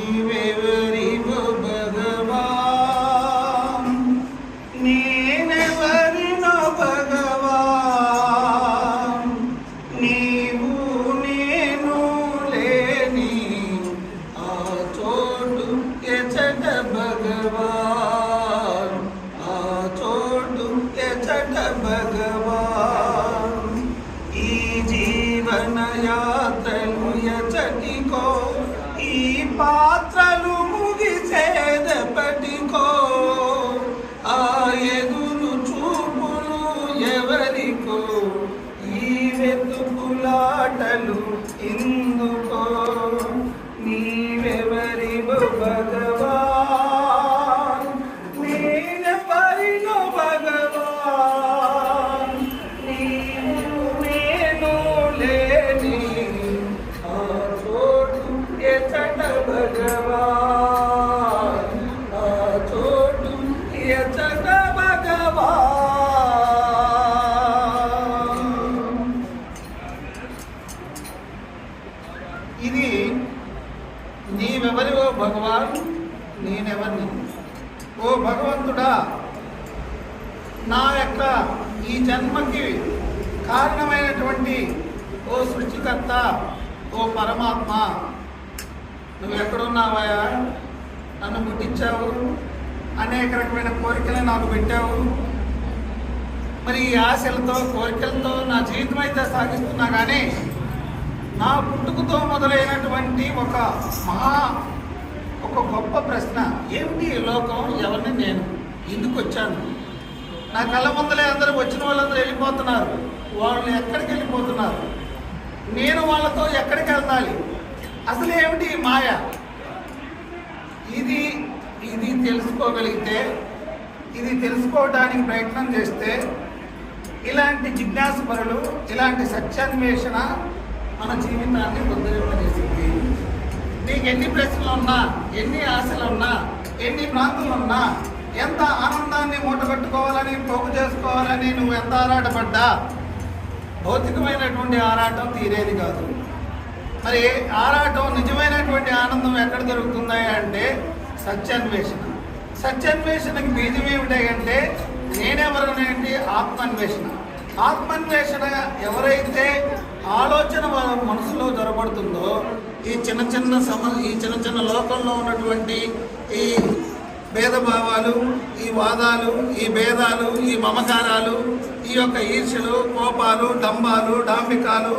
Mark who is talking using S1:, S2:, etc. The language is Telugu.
S1: నీవెవరివో భగవాన్, నేనెవరినో భగవాన్, నీవు నేను లేని ఆ చోటు ఎచట భగవాన్, ఆ చోటు ఎచట భగవాన్. ఈ జీవన యాత్రలు ఎచటికో, ఈ పాత్రలు ముగిసేదెప్పటికో, ఆ ఎదురు చూపులు ఎవరికో, ఈ వెతుకులాటలు ఎందుకో. నీవెవరివో భగవాన్, నేనెవరినో భగవాన్, నీవు నేను లేని ఆ చోటు ఎచట భగవాన్, ఆ చోటు ఎచట భగవాన్. ఇది నీవెవరివో భగవాన్, నేనెవరిని. ఓ భగవంతుడా, నా యొక్క ఈ జన్మకి కారణమైనటువంటి ఓ సృష్టికర్త, ఓ పరమాత్మ, నువ్వు ఎక్కడున్నావయ్యా? నన్ను పుట్టించావు, అనేక రకమైన కోరికలు నాకు పెట్టావు. మరి ఈ ఆశలతో కోరికలతో నా జీవితం అయితే సాగిస్తున్నా కానీ నా పుట్టుకతో మొదలైనటువంటి ఒక గొప్ప ప్రశ్న, ఏమిటి ఈ లోకం, ఎవరిని నేను, ఎందుకు వచ్చాను? నా కళ్ళ ముందలే అందరూ వచ్చిన వాళ్ళందరూ వెళ్ళిపోతున్నారు, వాళ్ళు ఎక్కడికి వెళ్ళిపోతున్నారు, నేను వాళ్ళతో ఎక్కడికి వెళ్ళాలి? అసలు ఏమిటి ఈ మాయ? ఇది తెలుసుకోగలిగితే, ఇది తెలుసుకోవడానికి ప్రయత్నం చేస్తే, ఇలాంటి జిజ్ఞాసపరులు, ఇలాంటి సత్యాన్వేషణ మన జీవితాన్ని ఉద్ధరింపజేసింది. నీకు ఎన్ని ప్రశ్నలు ఉన్నా, ఎన్ని ఆశలు ఉన్నా, ఎన్ని ప్రాంతాలు ఉన్నా, ఎంత ఆనందాన్ని మూటగట్టుకోవాలని, పోగు చేసుకోవాలని నువ్వు ఎంత ఆరాటపడ్డా భౌతికమైనటువంటి ఆరాటం తీరేది కాదు. మరి ఆరాటం, నిజమైనటువంటి ఆనందం ఎక్కడ దొరుకుతుంది అంటే సత్యాన్వేషణ. సత్యాన్వేషణకి బీజం ఏమిటంటే నేనెవరనేంటి ఆత్మాన్వేషణ. ఆత్మాన్వేషణ ఎవరైతే ఆలోచన మనసులో జొరబడుతుందో, ఈ చిన్న చిన్న లోకంలో ఉన్నటువంటి ఈ భేదభావాలు, ఈ వాదాలు, ఈ భేదాలు, ఈ మమకారాలు, ఈ యొక్క ఈర్ష్యలు, కోపాలు, డంబాలు, డాంబికాలు,